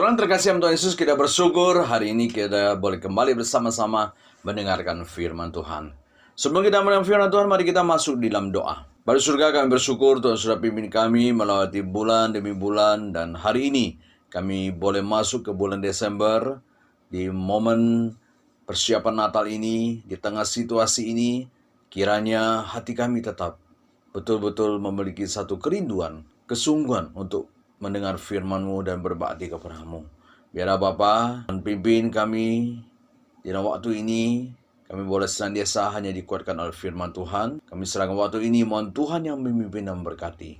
Saudara terkasih yang Tuhan Yesus, kita bersyukur hari ini kita boleh kembali bersama-sama mendengarkan firman Tuhan. Sebelum kita mendengar firman Tuhan, mari kita masuk di dalam doa. Bapa surga, kami bersyukur Tuhan sudah pimpin kami melewati bulan demi bulan, dan hari ini kami boleh masuk ke bulan Desember di momen persiapan Natal ini. Di tengah situasi ini, kiranya hati kami tetap betul-betul memiliki satu kerinduan, kesungguhan untuk mendengar firman-Mu dan berbakti kepada-Mu. Biarlah Bapa dan pimpin kami di dalam waktu ini, kami boleh senantiasa hanya dikuatkan oleh firman Tuhan. Kami serahkan waktu ini, mohon Tuhan yang memimpin dan memberkati.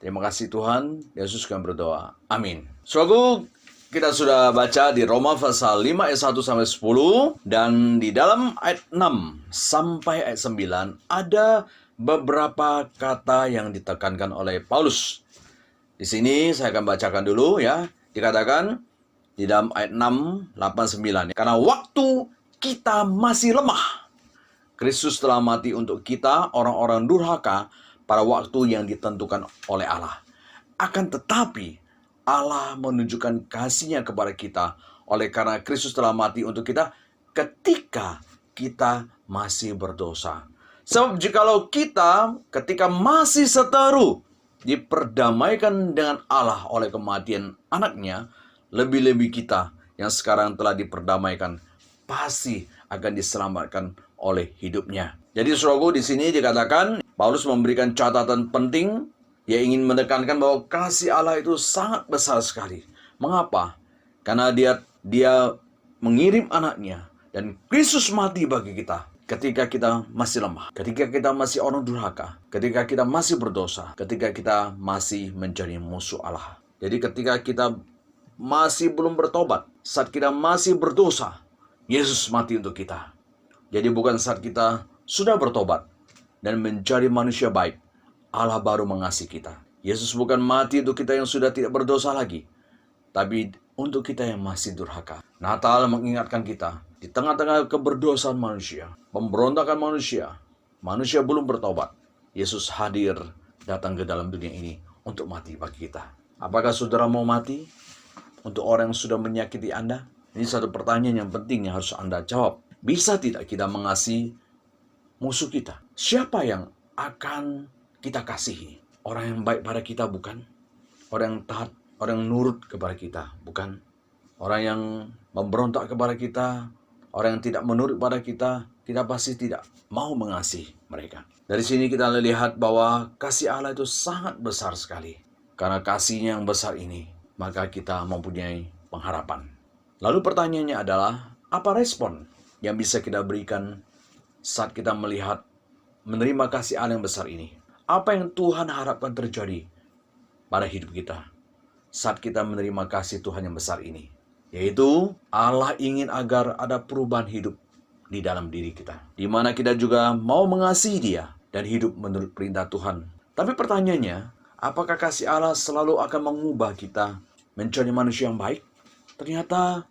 Terima kasih Tuhan, Yesus kami berdoa. Amin. Saudaraku, kita sudah baca di Roma pasal 5 ayat 1 sampai 10, dan di dalam ayat 6 sampai ayat 9 ada beberapa kata yang ditekankan oleh Paulus. Di sini saya akan bacakan dulu ya. Dikatakan di dalam ayat 6, 8, 9. Karena waktu kita masih lemah, Kristus telah mati untuk kita orang-orang durhaka pada waktu yang ditentukan oleh Allah. Akan tetapi Allah menunjukkan kasih-Nya kepada kita oleh karena Kristus telah mati untuk kita ketika kita masih berdosa. Sebab jikalau kita ketika masih seteru diperdamaikan dengan Allah oleh kematian anaknya, lebih-lebih kita yang sekarang telah diperdamaikan pasti akan diselamatkan oleh hidupnya. Jadi saudaraku, di sini dikatakan Paulus memberikan catatan penting. Ia ingin menekankan bahwa kasih Allah itu sangat besar sekali. Mengapa? Karena dia mengirim anaknya dan Kristus mati bagi kita ketika kita masih lemah, ketika kita masih orang durhaka, ketika kita masih berdosa, ketika kita masih menjadi musuh Allah. Jadi ketika kita masih belum bertobat, saat kita masih berdosa, Yesus mati untuk kita. Jadi bukan saat kita sudah bertobat dan menjadi manusia baik, Allah baru mengasihi kita. Yesus bukan mati untuk kita yang sudah tidak berdosa lagi, tapi untuk kita yang masih durhaka. Natal mengingatkan kita, di tengah-tengah keberdosaan manusia, pemberontakan manusia, manusia belum bertobat, Yesus hadir datang ke dalam dunia ini untuk mati bagi kita. Apakah saudara mau mati untuk orang yang sudah menyakiti Anda? Ini satu pertanyaan yang penting yang harus Anda jawab. Bisa tidak kita mengasihi musuh kita? Siapa yang akan kita kasihi? Orang yang baik pada kita, bukan? Orang yang taat, orang yang nurut kepada kita, bukan? Orang yang memberontak kepada kita, orang yang tidak menurut pada kita pasti tidak mau mengasihi mereka. Dari sini kita lihat bahwa kasih Allah itu sangat besar sekali. Karena kasih-Nya yang besar ini, maka kita mempunyai pengharapan. Lalu pertanyaannya adalah, apa respon yang bisa kita berikan saat kita melihat, menerima kasih Allah yang besar ini? Apa yang Tuhan harapkan terjadi pada hidup kita saat kita menerima kasih Tuhan yang besar ini? Yaitu Allah ingin agar ada perubahan hidup di dalam diri kita, di mana kita juga mau mengasihi Dia dan hidup menurut perintah Tuhan. Tapi pertanyaannya, apakah kasih Allah selalu akan mengubah kita menjadi manusia yang baik? Ternyata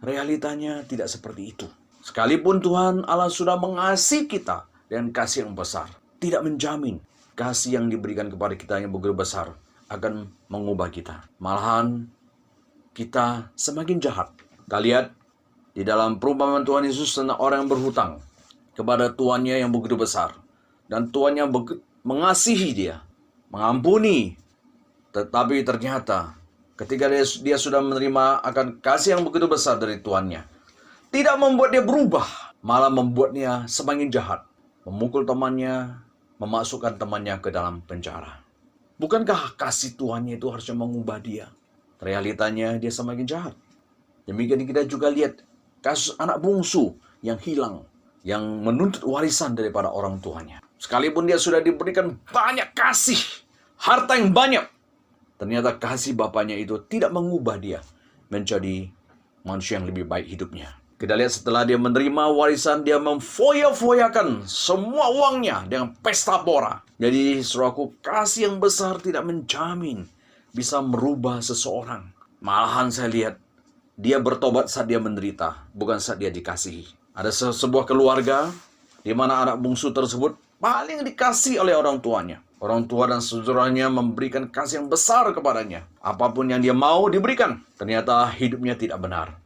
realitanya tidak seperti itu. Sekalipun Tuhan Allah sudah mengasihi kita dengan kasih yang besar, tidak menjamin kasih yang diberikan kepada kita yang begitu besar akan mengubah kita. Malahan kita semakin jahat. Kita lihat di dalam perumpamaan Tuhan Yesus tentang orang yang berhutang kepada tuannya yang begitu besar. Dan tuannya mengasihi dia, mengampuni. Tetapi ternyata ketika dia sudah menerima akan kasih yang begitu besar dari tuannya, tidak membuat dia berubah, malah membuatnya semakin jahat. Memukul temannya, memasukkan temannya ke dalam penjara. Bukankah kasih tuannya itu harusnya mengubah dia? Realitanya dia semakin jahat. Demikian kita juga lihat kasus anak bungsu yang hilang, yang menuntut warisan daripada orang tuanya. Sekalipun dia sudah diberikan banyak kasih, harta yang banyak, ternyata kasih bapaknya itu tidak mengubah dia menjadi manusia yang lebih baik hidupnya. Kita lihat setelah dia menerima warisan, dia memfoya-foyakan semua uangnya dengan pesta pora. Jadi saudaraku, kasih yang besar tidak menjamin bisa merubah seseorang. Malahan saya lihat, dia bertobat saat dia menderita, bukan saat dia dikasihi. Ada sebuah keluarga di mana anak bungsu tersebut paling dikasih oleh orang tuanya. Orang tua dan saudaranya memberikan kasih yang besar kepadanya. Apapun yang dia mau diberikan. Ternyata hidupnya tidak benar.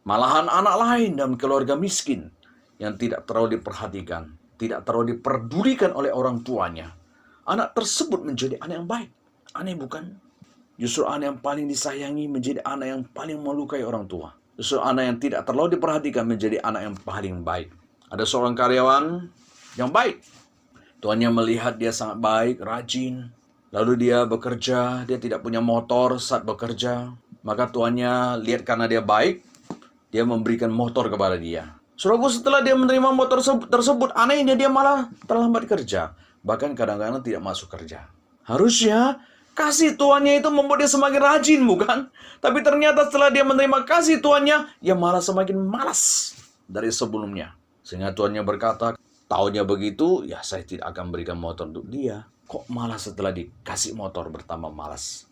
Malahan anak lain dalam keluarga miskin yang tidak terlalu diperhatikan, tidak terlalu diperdulikan oleh orang tuanya. Anak tersebut menjadi anak yang baik. Aneh bukan? Justru anak yang paling disayangi menjadi anak yang paling melukai orang tua. Justru anak yang tidak terlalu diperhatikan menjadi anak yang paling baik. Ada seorang karyawan yang baik. Tuannya melihat dia sangat baik, rajin. Lalu dia bekerja, dia tidak punya motor saat bekerja. Maka tuannya lihat karena dia baik, dia memberikan motor kepada dia. Saudaraku, setelah dia menerima motor tersebut, anehnya dia malah terlambat kerja. Bahkan kadang-kadang tidak masuk kerja. Harusnya kasih tuannya itu membuat dia semakin rajin, bukan? Tapi ternyata setelah dia menerima kasih tuannya, dia malah semakin malas dari sebelumnya. Sehingga tuannya berkata, taunya begitu, ya saya tidak akan berikan motor untuk dia. Kok malah setelah dikasih motor bertambah malas?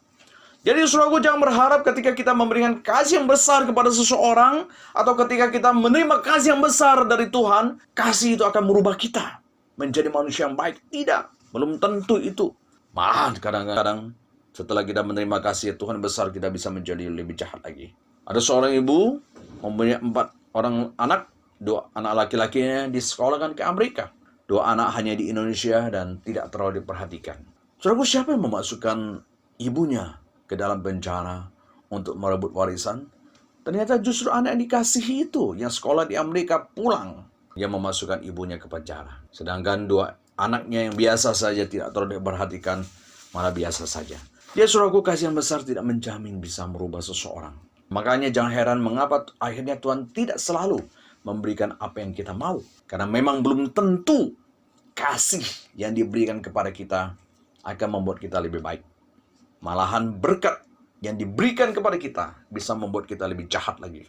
Jadi saudaraku, jangan berharap ketika kita memberikan kasih yang besar kepada seseorang, atau ketika kita menerima kasih yang besar dari Tuhan, kasih itu akan merubah kita menjadi manusia yang baik. Tidak, belum tentu itu. Malah kadang-kadang setelah kita menerima kasih Tuhan besar, kita bisa menjadi lebih jahat lagi. Ada seorang ibu mempunyai 4 orang anak. 2 anak laki-lakinya disekolahkan ke Amerika. 2 anak hanya di Indonesia dan tidak terlalu diperhatikan. Saudaraku, siapa yang memasukkan ibunya ke dalam penjara untuk merebut warisan? Ternyata justru anak yang dikasihi itu, yang sekolah di Amerika pulang, yang memasukkan ibunya ke penjara. Sedangkan 2 anaknya yang biasa saja, tidak terlalu diperhatikan, malah biasa saja. Dia, saudaraku, kasih yang besar tidak menjamin bisa merubah seseorang. Makanya jangan heran mengapa akhirnya Tuhan tidak selalu memberikan apa yang kita mau. Karena memang belum tentu kasih yang diberikan kepada kita akan membuat kita lebih baik. Malahan berkat yang diberikan kepada kita bisa membuat kita lebih jahat lagi.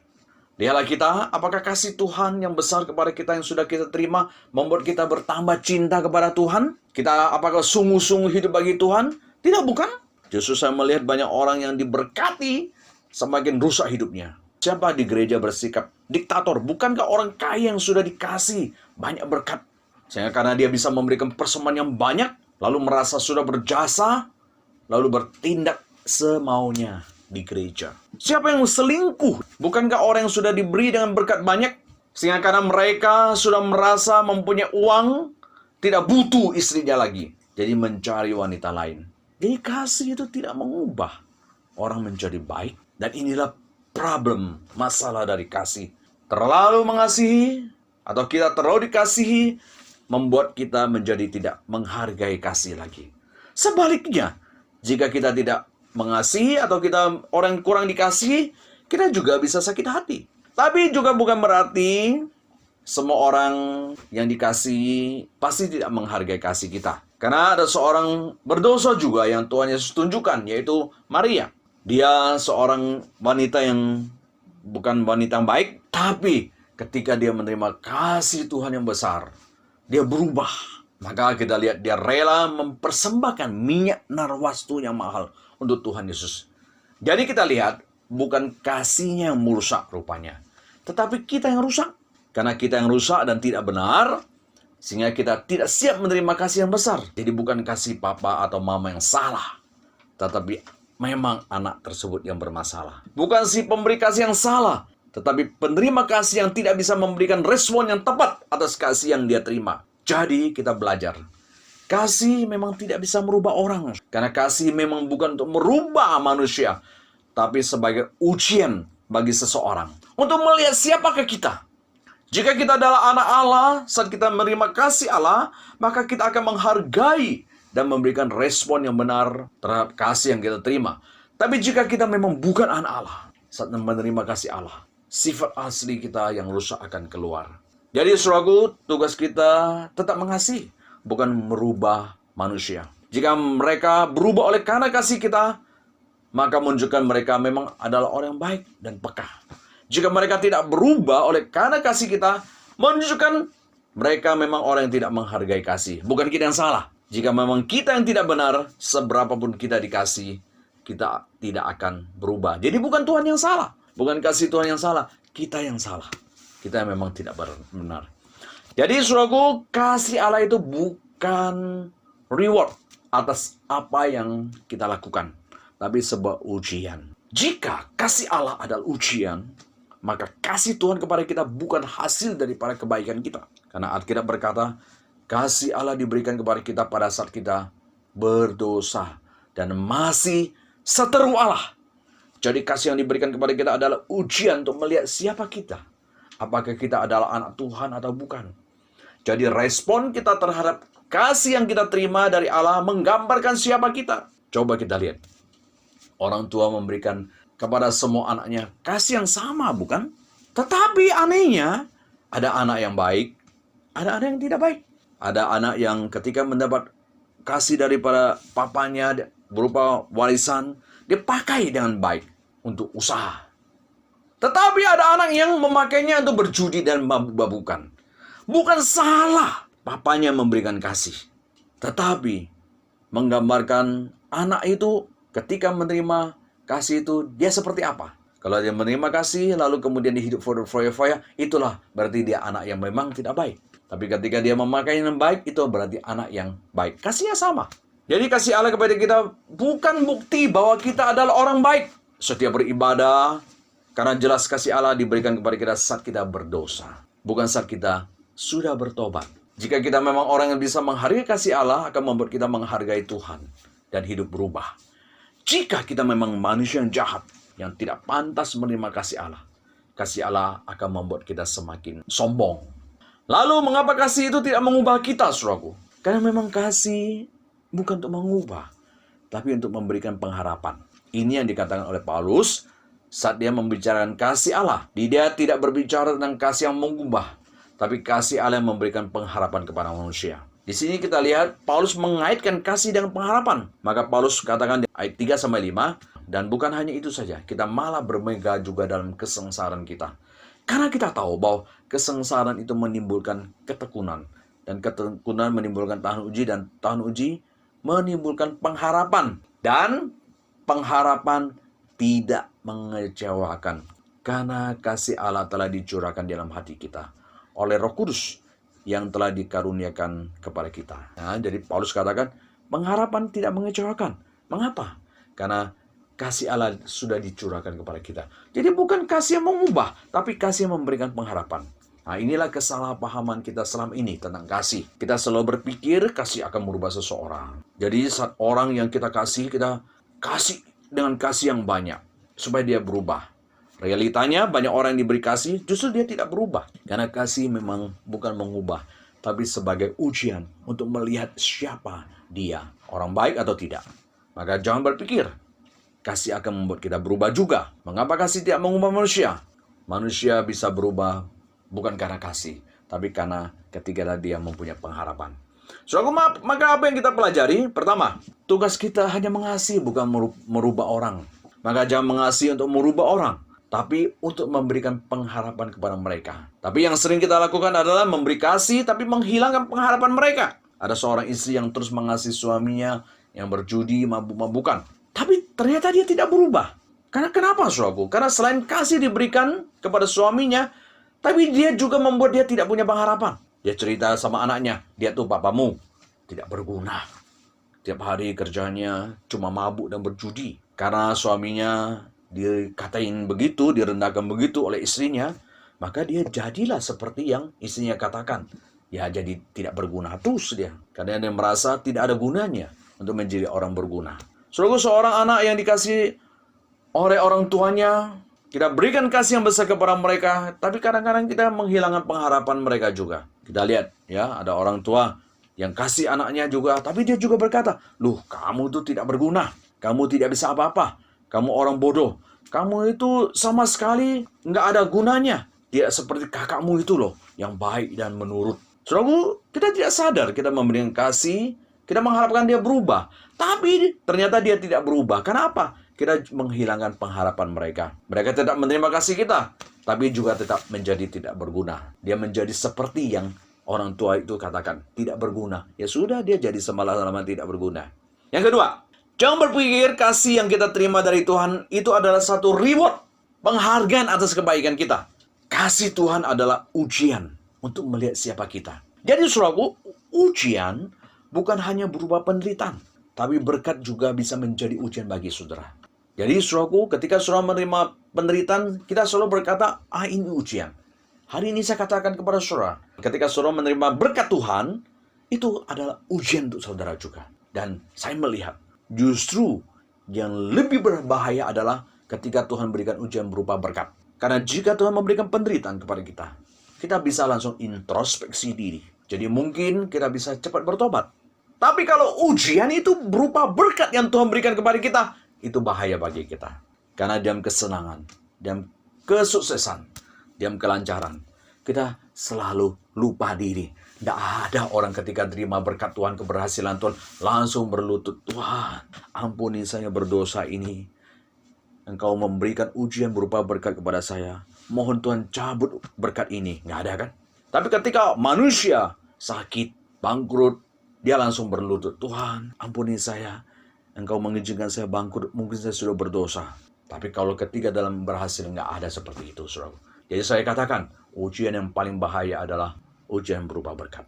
Lihatlah kita, apakah kasih Tuhan yang besar kepada kita yang sudah kita terima membuat kita bertambah cinta kepada Tuhan? Kita apakah sungguh-sungguh hidup bagi Tuhan? Tidak, bukan. Justru saya melihat banyak orang yang diberkati semakin rusak hidupnya. Siapa di gereja bersikap diktator? Bukankah orang kaya yang sudah dikasih banyak berkat? Sehingga karena dia bisa memberikan persembahan yang banyak, lalu merasa sudah berjasa, lalu bertindak semaunya di gereja. Siapa yang selingkuh? Bukankah orang yang sudah diberi dengan berkat banyak, sehingga karena mereka sudah merasa mempunyai uang, tidak butuh istrinya lagi, jadi mencari wanita lain. Jadi kasih itu tidak mengubah orang menjadi baik. Dan inilah problem, masalah dari kasih. Terlalu mengasihi atau kita terlalu dikasihi membuat kita menjadi tidak menghargai kasih lagi. Sebaliknya, jika kita tidak mengasihi atau kita orang kurang dikasihi, kita juga bisa sakit hati. Tapi juga bukan berarti semua orang yang dikasihi pasti tidak menghargai kasih kita. Karena ada seorang berdosa juga yang Tuhan Yesus tunjukkan, yaitu Maria. Dia seorang wanita yang bukan wanita yang baik, tapi ketika dia menerima kasih Tuhan yang besar, dia berubah. Maka kita lihat dia rela mempersembahkan minyak narwastu yang mahal untuk Tuhan Yesus. Jadi kita lihat bukan kasihnya yang merusak rupanya, tetapi kita yang rusak. Karena kita yang rusak dan tidak benar, sehingga kita tidak siap menerima kasih yang besar. Jadi bukan kasih papa atau mama yang salah, tetapi memang anak tersebut yang bermasalah. Bukan si pemberi kasih yang salah, tetapi penerima kasih yang tidak bisa memberikan respon yang tepat atas kasih yang dia terima. Jadi kita belajar. Kasih memang tidak bisa merubah orang. Karena kasih memang bukan untuk merubah manusia, tapi sebagai ujian bagi seseorang. Untuk melihat siapakah kita. Jika kita adalah anak Allah, saat kita menerima kasih Allah, maka kita akan menghargai dan memberikan respon yang benar terhadap kasih yang kita terima. Tapi jika kita memang bukan anak Allah, saat menerima kasih Allah, sifat asli kita yang rusak akan keluar. Jadi saudaraku, tugas kita tetap mengasihi, bukan merubah manusia. Jika mereka berubah oleh karena kasih kita, maka menunjukkan mereka memang adalah orang yang baik dan peka. Jika mereka tidak berubah oleh karena kasih kita, menunjukkan mereka memang orang yang tidak menghargai kasih. Bukan kita yang salah. Jika memang kita yang tidak benar, seberapapun kita dikasih, kita tidak akan berubah. Jadi bukan Tuhan yang salah. Bukan kasih Tuhan yang salah. Kita yang salah. Kita yang memang tidak benar. Jadi saudaraku, kasih Allah itu bukan reward. atas apa yang kita lakukan, tapi sebuah ujian. Jika kasih Allah adalah ujian, maka kasih Tuhan kepada kita bukan hasil daripada kebaikan kita. Karena Alkitab berkata, kasih Allah diberikan kepada kita pada saat kita berdosa dan masih seteru Allah. Jadi kasih yang diberikan kepada kita adalah ujian untuk melihat siapa kita. Apakah kita adalah anak Tuhan atau bukan. Jadi respon kita terhadap kasih yang kita terima dari Allah menggambarkan siapa kita. Coba kita lihat. Orang tua memberikan kepada semua anaknya kasih yang sama, bukan? Tetapi anehnya, ada anak yang baik, ada anak yang tidak baik. Ada anak yang ketika mendapat kasih daripada papanya berupa warisan, dia pakai dengan baik untuk usaha. Tetapi ada anak yang memakainya untuk berjudi dan mabuk-mabukan. Bukan salah papanya memberikan kasih. Tetapi menggambarkan anak itu ketika menerima kasih itu, dia seperti apa? Kalau dia menerima kasih, lalu kemudian dia hidup foya-foya, itulah berarti dia anak yang memang tidak baik. Tapi ketika dia memakai yang baik, itu berarti anak yang baik. Kasihnya sama. Jadi kasih Allah kepada kita bukan bukti bahwa kita adalah orang baik. Setiap beribadah, karena jelas kasih Allah diberikan kepada kita saat kita berdosa. Bukan saat kita sudah bertobat. Jika kita memang orang yang bisa menghargai kasih Allah, akan membuat kita menghargai Tuhan dan hidup berubah. Jika kita memang manusia yang jahat, yang tidak pantas menerima kasih Allah akan membuat kita semakin sombong. Lalu mengapa kasih itu tidak mengubah kita, saudaraku? Karena memang kasih bukan untuk mengubah, tapi untuk memberikan pengharapan. Ini yang dikatakan oleh Paulus saat dia membicarakan kasih Allah. Dia tidak berbicara tentang kasih yang mengubah, tapi kasih Allah yang memberikan pengharapan kepada manusia. Di sini kita lihat Paulus mengaitkan kasih dengan pengharapan. Maka Paulus katakan di ayat 3-5, dan bukan hanya itu saja, kita malah bermegah juga dalam kesengsaraan kita. Karena kita tahu bahwa kesengsaraan itu menimbulkan ketekunan. Dan ketekunan menimbulkan tahan uji, dan tahan uji menimbulkan pengharapan. Dan pengharapan tidak mengecewakan. Karena kasih Allah telah dicurahkan dalam hati kita oleh Roh Kudus yang telah dikaruniakan kepada kita. Nah, jadi Paulus katakan, pengharapan tidak mengecewakan. Mengapa? Karena kasih Allah sudah dicurahkan kepada kita. Jadi bukan kasih yang mengubah, tapi kasih yang memberikan pengharapan. Nah, inilah kesalahpahaman kita selama ini tentang kasih. Kita selalu berpikir kasih akan merubah seseorang. Jadi saat orang yang kita kasih kasih dengan kasih yang banyak, supaya dia berubah. Realitanya banyak orang yang diberi kasih, justru dia tidak berubah. Karena kasih memang bukan mengubah, tapi sebagai ujian untuk melihat siapa dia, orang baik atau tidak. Maka jangan berpikir, kasih akan membuat kita berubah juga. Mengapa kasih tidak mengubah manusia? Manusia bisa berubah bukan karena kasih, tapi karena ketika dia mempunyai pengharapan. Saudaraku, maka apa yang kita pelajari? Pertama, tugas kita hanya mengasihi, bukan merubah orang. Maka jangan mengasihi untuk merubah orang, tapi untuk memberikan pengharapan kepada mereka. Tapi yang sering kita lakukan adalah memberi kasih, tapi menghilangkan pengharapan mereka. Ada seorang istri yang terus mengasihi suaminya yang berjudi, mabuk-mabukan. Tapi ternyata dia tidak berubah. Karena kenapa, saudaraku? Karena selain kasih diberikan kepada suaminya, tapi dia juga membuat dia tidak punya pengharapan. Dia cerita sama anaknya, dia tuh papamu tidak berguna. Tiap hari kerjanya cuma mabuk dan berjudi. Karena suaminya dikatain begitu, direndahkan begitu oleh istrinya, maka dia jadilah seperti yang istrinya katakan. Ya, jadi tidak berguna terus dia. Karena dia merasa tidak ada gunanya untuk menjadi orang berguna. Saudaraku, seorang anak yang dikasih oleh orang tuanya, kita berikan kasih yang besar kepada mereka, tapi kadang-kadang kita menghilangkan pengharapan mereka juga. Kita lihat, ya, ada orang tua yang kasih anaknya juga, tapi dia juga berkata, "Loh, kamu itu tidak berguna. Kamu tidak bisa apa-apa. Kamu orang bodoh. Kamu itu sama sekali nggak ada gunanya. Tidak seperti kakakmu itu loh, yang baik dan menurut." Saudaraku, kita tidak sadar kita memberikan kasih, kita mengharapkan dia berubah. Tapi ternyata dia tidak berubah. Kenapa? Kita menghilangkan pengharapan mereka. Mereka tidak menerima kasih kita, tapi juga tetap menjadi tidak berguna. Dia menjadi seperti yang orang tua itu katakan, tidak berguna. Ya sudah, dia jadi selama-lamanya tidak berguna. Yang kedua, jangan berpikir kasih yang kita terima dari Tuhan itu adalah satu reward, penghargaan atas kebaikan kita. Kasih Tuhan adalah ujian untuk melihat siapa kita. Jadi saudaraku, ujian bukan hanya berupa penderitaan, tapi berkat juga bisa menjadi ujian bagi saudara. Jadi saudaraku, ketika saudara menerima penderitaan, kita selalu berkata, ini ujian. Hari ini saya katakan kepada saudara, ketika saudara menerima berkat Tuhan, itu adalah ujian untuk saudara juga. Dan saya melihat, justru yang lebih berbahaya adalah ketika Tuhan berikan ujian berupa berkat. Karena jika Tuhan memberikan penderitaan kepada kita, kita bisa langsung introspeksi diri. Jadi mungkin kita bisa cepat bertobat. Tapi kalau ujian itu berupa berkat yang Tuhan berikan kepada kita, itu bahaya bagi kita. Karena dalam kesenangan, dalam kesuksesan, dalam kelancaran, kita selalu lupa diri. Tidak ada orang ketika terima berkat Tuhan, keberhasilan Tuhan, langsung berlutut, Tuhan, ampuni saya berdosa ini. Engkau memberikan ujian berupa berkat kepada saya. Mohon Tuhan cabut berkat ini. Nggak ada kan? Tapi ketika manusia sakit, bangkrut, dia langsung berlutut, Tuhan, ampuni saya. Engkau mengizinkan saya bangkrut, mungkin saya sudah berdosa. Tapi kalau ketika dalam berhasil, nggak ada seperti itu, saudara. Jadi saya katakan, ujian yang paling bahaya adalah ujian berupa berkat.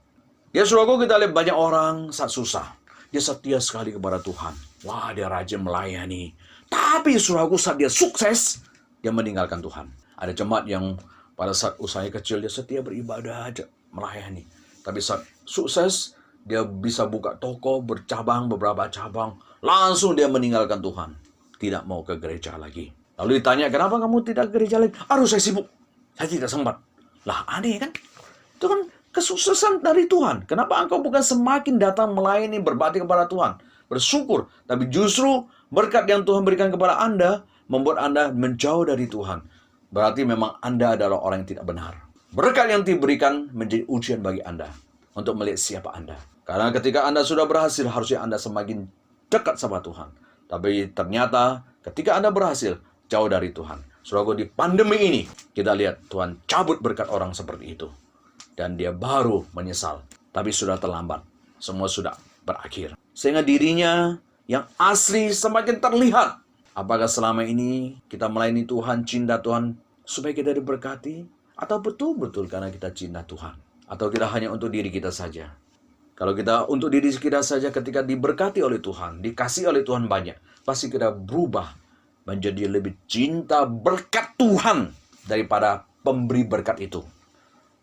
Ya saudaraku, kita lihat banyak orang saat susah. Dia setia sekali kepada Tuhan. Wah, dia rajin melayani. Tapi saudaraku, saat dia sukses, dia meninggalkan Tuhan. Ada jemaat yang pada saat usahanya kecil, dia setia beribadah aja, melayani. Tapi saat sukses, dia bisa buka toko, bercabang, beberapa cabang. Langsung dia meninggalkan Tuhan. Tidak mau ke gereja lagi. Lalu ditanya, kenapa kamu tidak ke gereja lagi? Aduh, saya sibuk. Saya tidak sempat. Lah, aneh kan? Itu kan kesuksesan dari Tuhan. Kenapa engkau bukan semakin datang melayani, berbakti kepada Tuhan? Bersyukur. Tapi justru berkat yang Tuhan berikan kepada Anda, membuat Anda menjauh dari Tuhan. Berarti memang Anda adalah orang yang tidak benar. Berkat yang diberikan menjadi ujian bagi Anda. Untuk melihat siapa Anda. Karena ketika Anda sudah berhasil, harusnya Anda semakin dekat sama Tuhan. Tapi ternyata ketika Anda berhasil, jauh dari Tuhan. Saudara, di pandemi ini, kita lihat Tuhan cabut berkat orang seperti itu. Dan dia baru menyesal. Tapi sudah terlambat. Semua sudah berakhir. Sehingga dirinya yang asli semakin terlihat. Apakah selama ini kita melayani Tuhan, cinta Tuhan, supaya kita diberkati? Atau betul-betul karena kita cinta Tuhan? Atau kita hanya untuk diri kita saja? Kalau kita untuk diri kita saja ketika diberkati oleh Tuhan, dikasih oleh Tuhan banyak, pasti kita berubah menjadi lebih cinta berkat Tuhan daripada pemberi berkat itu.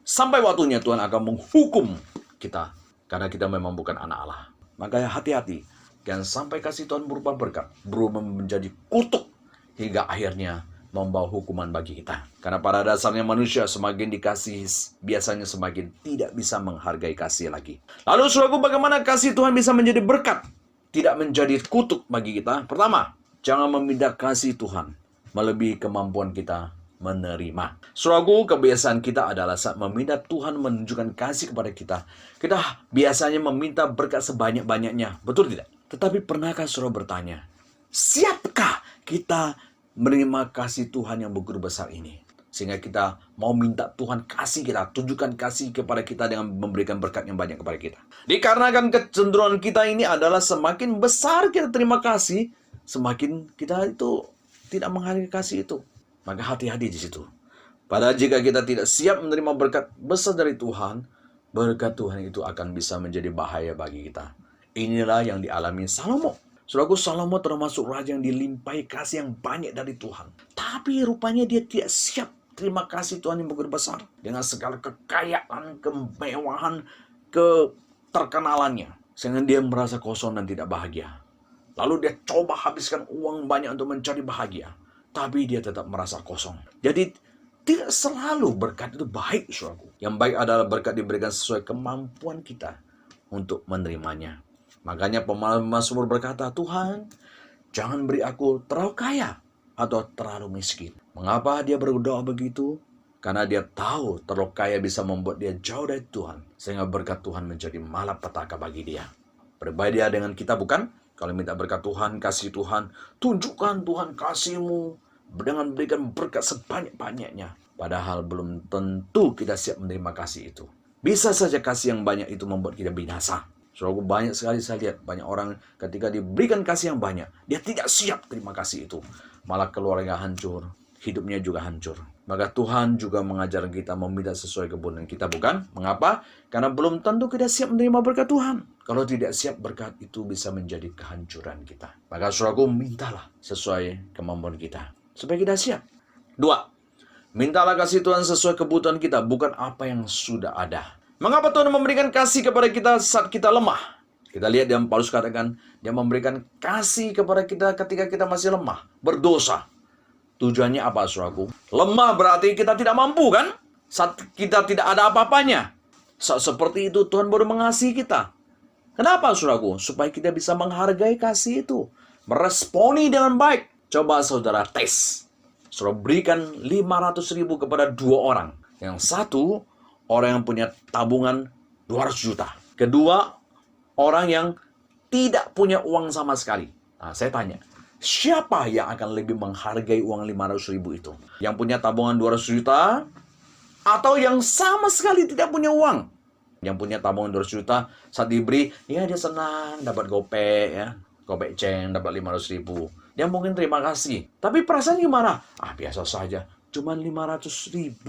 Sampai waktunya Tuhan akan menghukum kita karena kita memang bukan anak Allah. Makanya hati-hati, jangan sampai kasih Tuhan berupa berkat berubah menjadi kutuk hingga akhirnya membawa hukuman bagi kita. Karena pada dasarnya manusia semakin dikasih, biasanya semakin tidak bisa menghargai kasih lagi. Lalu saudaraku, bagaimana kasih Tuhan bisa menjadi berkat? Tidak menjadi kutuk bagi kita. Pertama, jangan meminta kasih Tuhan melebihi kemampuan kita menerima. Saudaraku, kebiasaan kita adalah saat meminta Tuhan menunjukkan kasih kepada kita, kita biasanya meminta berkat sebanyak-banyaknya. Betul tidak? Tetapi pernahkah saudara bertanya, siapkah kita menerima kasih Tuhan yang begitu besar ini? Sehingga kita mau minta Tuhan kasih kita, tunjukkan kasih kepada kita dengan memberikan berkat yang banyak kepada kita. Dikarenakan kecenderungan kita ini adalah semakin besar kita terima kasih, semakin kita itu tidak menghargai kasih itu. Maka hati-hati di situ. Padahal jika kita tidak siap menerima berkat besar dari Tuhan, berkat Tuhan itu akan bisa menjadi bahaya bagi kita. Inilah yang dialami Salomo. Saudaraku, Salomo termasuk raja yang dilimpahi kasih yang banyak dari Tuhan. Tapi rupanya dia tidak siap terima kasih Tuhan yang begitu besar. Dengan segala kekayaan, kemewahan, keterkenalannya. Sehingga dia merasa kosong dan tidak bahagia. Lalu dia coba habiskan uang banyak untuk mencari bahagia. Tapi dia tetap merasa kosong. Jadi tidak selalu berkat itu baik, saudaraku. Yang baik adalah berkat diberikan sesuai kemampuan kita untuk menerimanya. Makanya pemazmur berkata, Tuhan, jangan beri aku terlalu kaya atau terlalu miskin. Mengapa dia berdoa begitu? Karena dia tahu terlalu kaya bisa membuat dia jauh dari Tuhan. Sehingga berkat Tuhan menjadi malapetaka bagi dia. Berbeda dengan kita, bukan? Kalau minta berkat Tuhan, kasih Tuhan, tunjukkan Tuhan kasih-Mu dengan berikan berkat sebanyak-banyaknya. Padahal belum tentu kita siap menerima kasih itu. Bisa saja kasih yang banyak itu membuat kita binasa. Saudaraku, banyak sekali saya lihat banyak orang ketika diberikan kasih yang banyak, dia tidak siap terima kasih itu. Malah keluarga hancur, hidupnya juga hancur. Maka Tuhan juga mengajar kita meminta sesuai kebutuhan kita, bukan? Mengapa? Karena belum tentu kita siap menerima berkat Tuhan. Kalau tidak siap, berkat itu bisa menjadi kehancuran kita. Maka saudaraku, mintalah sesuai kemampuan kita, supaya kita siap. 2. Mintalah kasih Tuhan sesuai kebutuhan kita, bukan apa yang sudah ada. Mengapa Tuhan memberikan kasih kepada kita saat kita lemah? Kita lihat yang Paulus katakan, dia memberikan kasih kepada kita ketika kita masih lemah, berdosa. Tujuannya apa, saudaraku? Lemah berarti kita tidak mampu, kan? Saat kita tidak ada apa-apanya. Saat seperti itu Tuhan baru mengasihi kita. Kenapa, saudaraku? Supaya kita bisa menghargai kasih itu. Meresponi dengan baik. Coba saudara tes. Saudara berikan 500.000 kepada 2 orang. Yang satu, orang yang punya tabungan 200 juta. Kedua, orang yang tidak punya uang sama sekali. Nah, saya tanya, siapa yang akan lebih menghargai uang 500.000 itu? Yang punya tabungan 200 juta atau yang sama sekali tidak punya uang? Yang punya tabungan 200 juta saat diberi, ya dia senang dapat gopek, ya. Gopek ceng dapat 500.000. Dia mungkin terima kasih. Tapi perasaan gimana? Biasa saja. Cuman 500.000.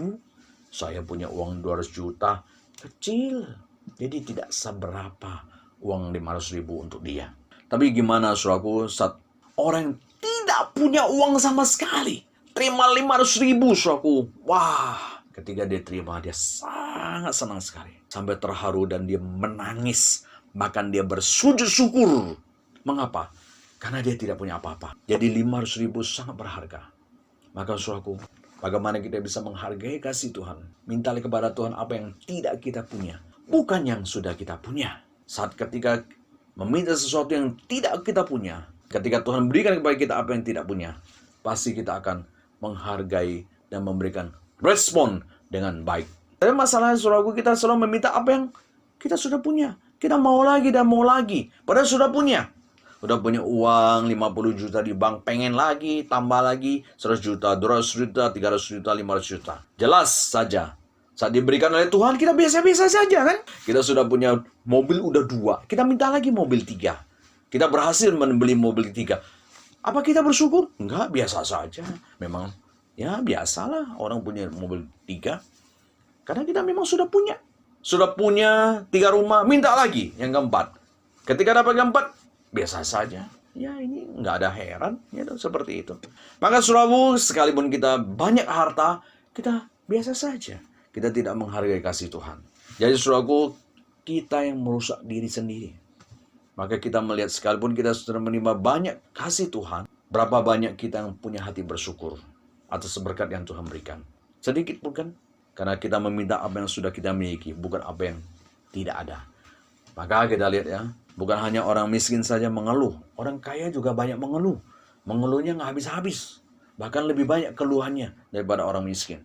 Saya punya uang 200 juta. Kecil. Jadi tidak seberapa uang 500.000 untuk dia. Tapi gimana, saudaraku, saat orang yang tidak punya uang sama sekali terima 500.000, saudaraku. Wah, ketika dia terima, dia sangat senang sekali. Sampai terharu dan dia menangis. Bahkan dia bersujud syukur. Mengapa? Karena dia tidak punya apa-apa. Jadi 500.000 sangat berharga. Maka saudaraku, bagaimana kita bisa menghargai kasih Tuhan? Mintalah kepada Tuhan apa yang tidak kita punya, bukan yang sudah kita punya. Saat ketika meminta sesuatu yang tidak kita punya, ketika Tuhan berikan kepada kita apa yang tidak punya, pasti kita akan menghargai dan memberikan respon dengan baik. Tapi masalahnya, saudaraku, kita selalu meminta apa yang kita sudah punya. Kita mau lagi dan mau lagi, padahal sudah punya. Udah punya uang 50 juta di bank, pengen lagi, tambah lagi 100 juta, 200 juta, 300 juta, 500 juta. Jelas saja, saat diberikan oleh Tuhan, kita biasa-biasa saja, kan? Kita sudah punya mobil udah 2, kita minta lagi mobil 3. Kita berhasil membeli mobil 3. Apa kita bersyukur? Enggak, biasa saja. Memang, ya biasalah orang punya mobil 3. Karena kita memang sudah punya. Sudah punya 3 rumah, minta lagi yang keempat. Ketika dapat yang keempat, biasa saja. Ya ini nggak ada heran, ya seperti itu. Maka saudaraku, sekalipun kita banyak harta, kita biasa saja. Kita tidak menghargai kasih Tuhan. Jadi saudaraku, kita yang merusak diri sendiri. Maka kita melihat sekalipun kita sudah menerima banyak kasih Tuhan, berapa banyak kita yang punya hati bersyukur atas berkat yang Tuhan berikan. Sedikit bukan? Karena kita meminta apa yang sudah kita miliki, bukan apa yang tidak ada. Maka kita lihat ya, bukan hanya orang miskin saja mengeluh. Orang kaya juga banyak mengeluh. Mengeluhnya nggak habis-habis. Bahkan lebih banyak keluhannya daripada orang miskin.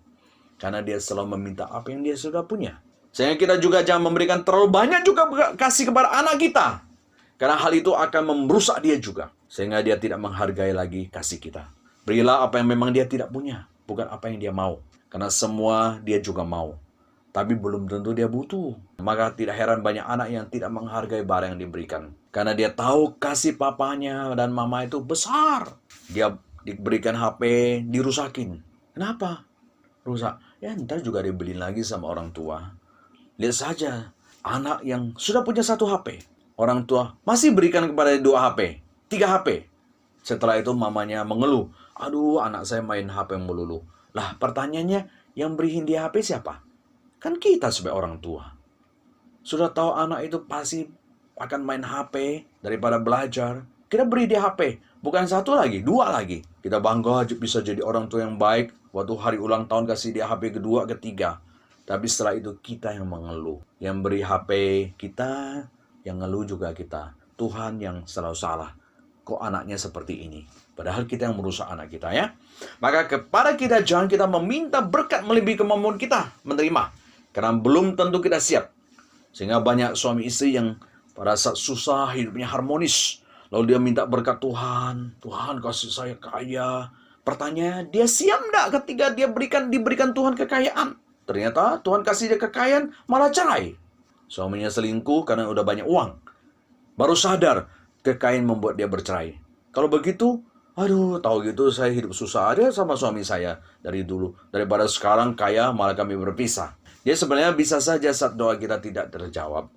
Karena dia selalu meminta apa yang dia sudah punya. Sehingga kita juga jangan memberikan terlalu banyak juga kasih kepada anak kita. Karena hal itu akan merusak dia juga. Sehingga dia tidak menghargai lagi kasih kita. Berilah apa yang memang dia tidak punya. Bukan apa yang dia mau. Karena semua dia juga mau. Tapi belum tentu dia butuh. Maka tidak heran banyak anak yang tidak menghargai barang yang diberikan. Karena dia tahu kasih papanya dan mama itu besar. Dia diberikan HP, dirusakin. Kenapa? Rusak. Ya ntar juga dibeliin lagi sama orang tua. Lihat saja, anak yang sudah punya 1 HP. Orang tua masih berikan kepada 2 HP, 3 HP. Setelah itu mamanya mengeluh. Aduh, anak saya main HP melulu. Lah pertanyaannya, yang beriin dia HP siapa? Kan kita sebagai orang tua. Sudah tahu anak itu pasti akan main HP daripada belajar. Kita beri dia HP. Bukan 1 lagi, 2 lagi. Kita bangga bisa jadi orang tua yang baik. Waktu hari ulang tahun kasih dia HP kedua, ketiga. Tapi setelah itu kita yang mengeluh. Yang beri HP kita, yang ngeluh juga kita. Tuhan yang selalu salah. Kok anaknya seperti ini? Padahal kita yang merusak anak kita ya. Maka kepada kita jangan kita meminta berkat melebihi kemampuan kita menerima. Karena belum tentu kita siap. Sehingga banyak suami istri yang pada saat susah hidupnya harmonis. Lalu dia minta berkat Tuhan. Tuhan kasih saya kaya. Pertanyaan, dia siap enggak ketika dia diberikan Tuhan kekayaan? Ternyata Tuhan kasih dia kekayaan malah cerai. Suaminya selingkuh karena udah banyak uang. Baru sadar kekayaan membuat dia bercerai. Kalau begitu, Aduh, tahu gitu saya hidup susah aja sama suami saya dari dulu. Daripada sekarang kaya malah kami berpisah. Jadi sebenarnya bisa saja saat doa kita tidak terjawab,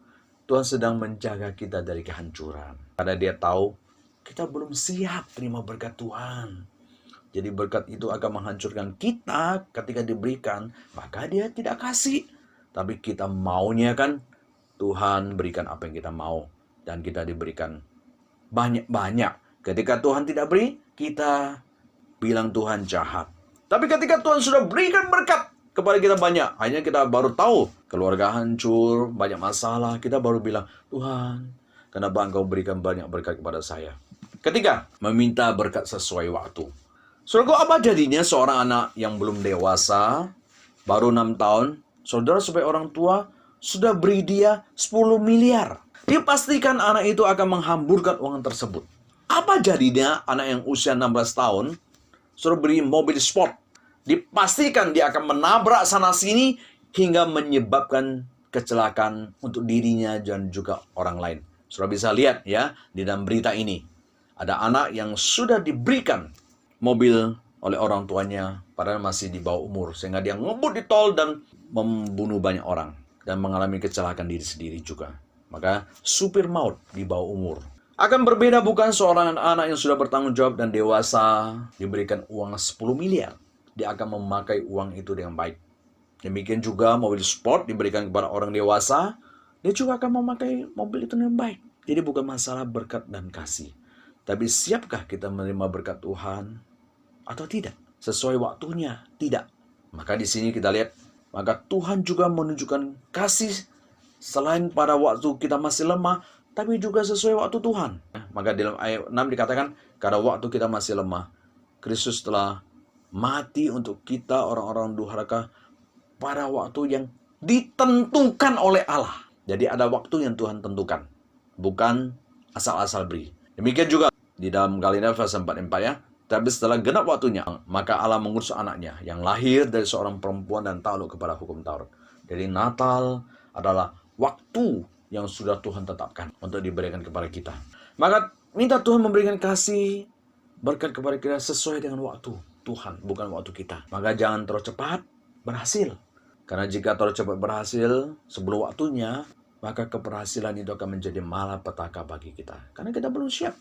Tuhan sedang menjaga kita dari kehancuran. Karena dia tahu kita belum siap terima berkat Tuhan. Jadi berkat itu akan menghancurkan kita ketika diberikan, maka dia tidak kasih. Tapi kita maunya kan Tuhan berikan apa yang kita mau. Dan kita diberikan banyak-banyak. Ketika Tuhan tidak beri, kita bilang Tuhan jahat. Tapi ketika Tuhan sudah berikan berkat kepada kita banyak, hanya kita baru tahu keluarga hancur, banyak masalah, kita baru bilang, Tuhan, kenapa Engkau berikan banyak berkat kepada saya? Ketiga, meminta berkat sesuai waktu. Saudaraku, apa jadinya seorang anak yang belum dewasa, baru 6 tahun, saudara sebagai orang tua, sudah beri dia 10 miliar. Dia pastikan anak itu akan menghamburkan uang tersebut. Apa jadinya anak yang usia 16 tahun, sudah beri mobil sport. Dipastikan dia akan menabrak sana-sini hingga menyebabkan kecelakaan untuk dirinya dan juga orang lain. Sudah bisa lihat ya, di dalam berita ini. Ada anak yang sudah diberikan mobil oleh orang tuanya padahal masih di bawah umur. Sehingga dia ngebut di tol dan membunuh banyak orang. Dan mengalami kecelakaan diri sendiri juga. Maka supir maut di bawah umur. Akan berbeda bukan seorang anak yang sudah bertanggung jawab dan dewasa diberikan uang 10 miliar. Dia akan memakai uang itu dengan baik. Demikian juga mobil sport diberikan kepada orang dewasa. Dia juga akan memakai mobil itu dengan baik. Jadi bukan masalah berkat dan kasih. Tapi siapkah kita menerima berkat Tuhan atau tidak? Sesuai waktunya? Tidak. Maka di sini kita lihat, maka Tuhan juga menunjukkan kasih selain pada waktu kita masih lemah, tapi juga sesuai waktu Tuhan. Maka dalam ayat 6 dikatakan, karena waktu kita masih lemah, Kristus telah mati untuk kita orang-orang durhaka pada waktu yang ditentukan oleh Allah. Jadi ada waktu yang Tuhan tentukan, bukan asal-asal beri. Demikian juga di dalam Galatia pasal 4 ya. Tapi setelah genap waktunya, maka Allah mengutus anaknya yang lahir dari seorang perempuan dan takluk kepada hukum Taurat. Jadi Natal adalah waktu yang sudah Tuhan tetapkan untuk diberikan kepada kita. Maka minta Tuhan memberikan kasih berkat kepada kita sesuai dengan waktu Tuhan, bukan waktu kita. Maka jangan terlalu cepat berhasil. Karena jika terlalu cepat berhasil sebelum waktunya, maka keberhasilan itu akan menjadi malapetaka bagi kita. Karena kita belum siap.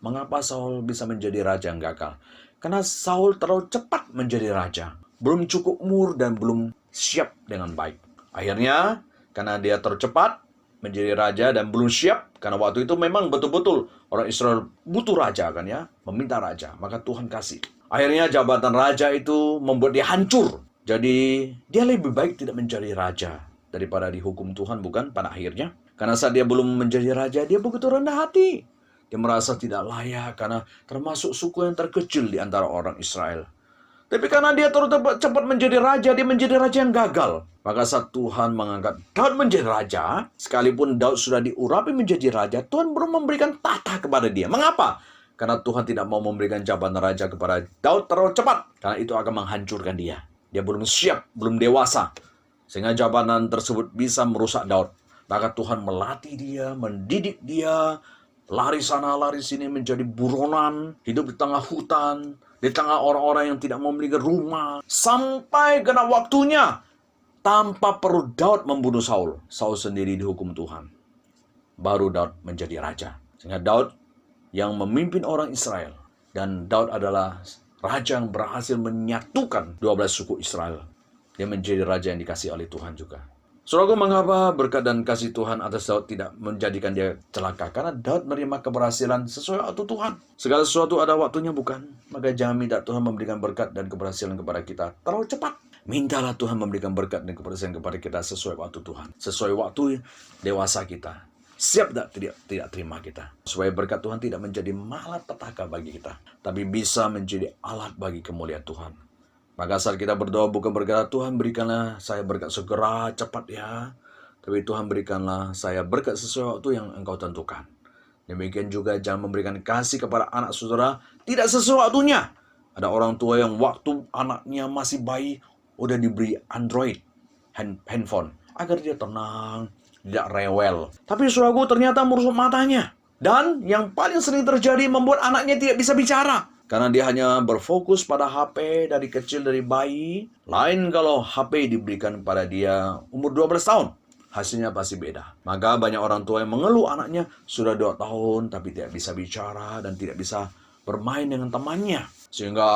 Mengapa Saul bisa menjadi raja yang gagal? Karena Saul terlalu cepat menjadi raja. Belum cukup umur dan belum siap dengan baik. Akhirnya, karena dia terlalu cepat menjadi raja dan belum siap, karena waktu itu memang betul-betul orang Israel butuh raja kan ya, meminta raja, maka Tuhan kasih. Akhirnya jabatan raja itu membuat dia hancur. Jadi dia lebih baik tidak menjadi raja daripada dihukum Tuhan, bukan pada akhirnya. Karena saat dia belum menjadi raja, dia begitu rendah hati. Dia merasa tidak layak karena termasuk suku yang terkecil di antara orang Israel. Tapi karena dia terus cepat menjadi raja, dia menjadi raja yang gagal. Maka saat Tuhan mengangkat Daud menjadi raja, sekalipun Daud sudah diurapi menjadi raja, Tuhan belum memberikan tahta kepada dia. Mengapa? Karena Tuhan tidak mau memberikan jabatan raja kepada Daud terlalu cepat. Karena itu akan menghancurkan dia. Dia belum siap, belum dewasa. Sehingga jabatan tersebut bisa merusak Daud. Maka Tuhan melatih dia, mendidik dia, lari sana, lari sini menjadi buronan, hidup di tengah hutan, di tengah orang-orang yang tidak memiliki rumah. Sampai kena waktunya, tanpa perlu Daud membunuh Saul. Saul sendiri dihukum Tuhan. Baru Daud menjadi raja. Sehingga Daud yang memimpin orang Israel. Dan Daud adalah raja yang berhasil menyatukan 12 suku Israel. Dia menjadi raja yang dikasih oleh Tuhan juga. Saudaraku, mengapa berkat dan kasih Tuhan atas Daud tidak menjadikan dia celaka? Karena Daud menerima keberhasilan sesuai waktu Tuhan. Segala sesuatu ada waktunya, bukan? Maka jangan minta Tuhan memberikan berkat dan keberhasilan kepada kita terlalu cepat. Mintalah Tuhan memberikan berkat dan keberhasilan kepada kita sesuai waktu Tuhan. Sesuai waktu dewasa kita. Siap tidak terima kita. Supaya berkat Tuhan tidak menjadi malapetaka bagi kita. Tapi bisa menjadi alat bagi kemuliaan Tuhan. Maka saat kita berdoa bukan berkata, Tuhan berikanlah saya berkat segera, cepat ya. Tapi Tuhan berikanlah saya berkat sesuai waktu yang Engkau tentukan. Demikian juga jangan memberikan kasih kepada anak saudara tidak sesuai waktunya. Ada orang tua yang waktu anaknya masih bayi, udah diberi Android, handphone. Agar dia tenang, tidak rewel. Tapi saudaraku ternyata merusak matanya. Dan yang paling sering terjadi membuat anaknya tidak bisa bicara. Karena dia hanya berfokus pada HP dari kecil, dari bayi. Lain kalau HP diberikan pada dia umur 12 tahun. Hasilnya pasti beda. Maka banyak orang tua yang mengeluh anaknya sudah 2 tahun tapi tidak bisa bicara dan tidak bisa bermain dengan temannya. Sehingga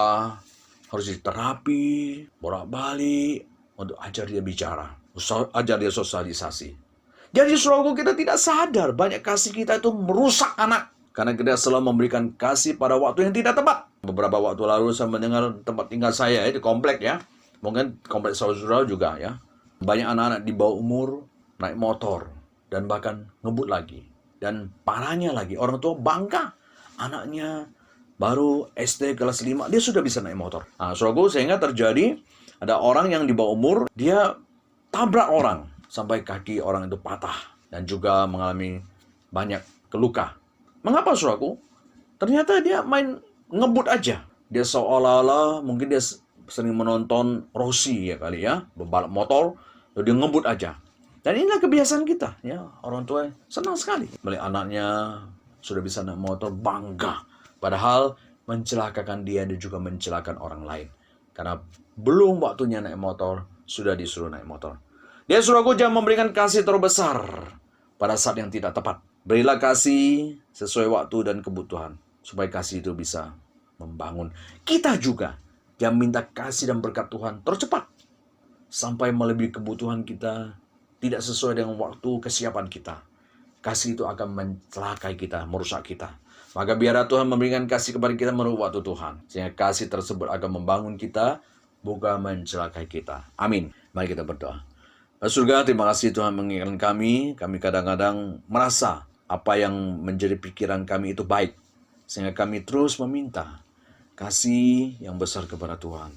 harus diterapi, bolak-balik untuk ajar dia bicara. Ajar dia sosialisasi. Jadi saudaraku, kita tidak sadar banyak kasih kita itu merusak anak. Karena kita selalu memberikan kasih pada waktu yang tidak tepat. Beberapa waktu lalu saya mendengar tempat tinggal saya di komplek ya. Mungkin komplek saudara juga ya. Banyak anak-anak di bawah umur naik motor dan bahkan ngebut lagi. Dan parahnya lagi orang tua bangga. Anaknya baru SD kelas 5 dia sudah bisa naik motor. Nah, saudaraku, sehingga terjadi ada orang yang di bawah umur dia tabrak orang sampai kaki orang itu patah dan juga mengalami banyak keluka. Mengapa saudaraku? Ternyata dia main ngebut aja. Dia seolah-olah mungkin dia sering menonton Rossi ya kali ya, berbalap motor, lalu dia ngebut aja. Dan inilah kebiasaan kita ya, orang tua senang sekali melihat anaknya sudah bisa naik motor, bangga. Padahal mencelakakan dia dan juga mencelakakan orang lain. Karena belum waktunya naik motor, sudah disuruh naik motor. Dia saudaraku jangan memberikan kasih terbesar pada saat yang tidak tepat. Berilah kasih sesuai waktu dan kebutuhan, supaya kasih itu bisa membangun. Kita juga yang minta kasih dan berkat Tuhan tercepat, sampai melebihi kebutuhan kita, tidak sesuai dengan waktu kesiapan kita. Kasih itu akan mencelakai kita, merusak kita. Maka biarlah Tuhan memberikan kasih kepada kita menurut waktu Tuhan, sehingga kasih tersebut akan membangun kita, bukan mencelakai kita. Amin. Mari kita berdoa. Surga, terima kasih Tuhan mengingatkan kami. Kami kadang-kadang merasa apa yang menjadi pikiran kami itu baik. Sehingga kami terus meminta kasih yang besar kepada Tuhan.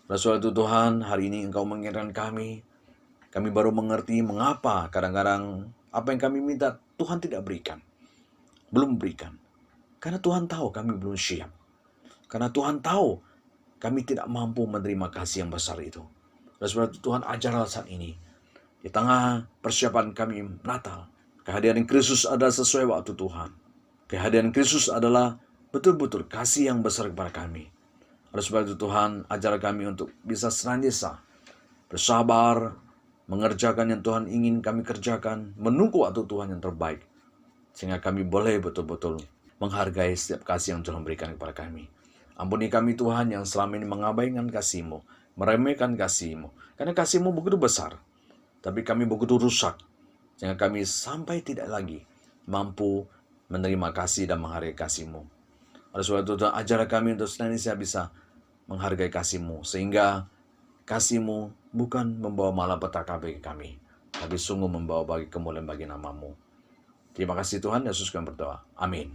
Oleh sebab itu Tuhan, hari ini Engkau mengingatkan kami. Kami baru mengerti mengapa kadang-kadang apa yang kami minta Tuhan tidak berikan. Belum berikan. Karena Tuhan tahu kami belum siap. Karena Tuhan tahu kami tidak mampu menerima kasih yang besar itu. Oleh sebab itu Tuhan, ajarlah saat ini. Di tengah persiapan kami Natal, kehadiran Kristus adalah sesuai waktu Tuhan. Kehadiran Kristus adalah betul-betul kasih yang besar kepada kami. Oleh sebab itu Tuhan, ajar kami untuk bisa senantiasa bersabar, mengerjakan yang Tuhan ingin kami kerjakan, menunggu waktu Tuhan yang terbaik, sehingga kami boleh betul-betul menghargai setiap kasih yang Tuhan berikan kepada kami. Ampuni kami Tuhan yang selama ini mengabaikan kasih-Mu, meremehkan kasih-Mu, karena kasih-Mu begitu besar. Tapi kami begitu rusak, sehingga kami sampai tidak lagi mampu menerima kasih dan menghargai kasih-Mu. Oleh sebab itu, ajar kami untuk senantiasa bisa menghargai kasih-Mu, sehingga kasih-Mu bukan membawa malapetaka bagi kami, tapi sungguh membawa bagi kemuliaan bagi nama-Mu. Terima kasih Tuhan, Yesus kami berdoa. Amin.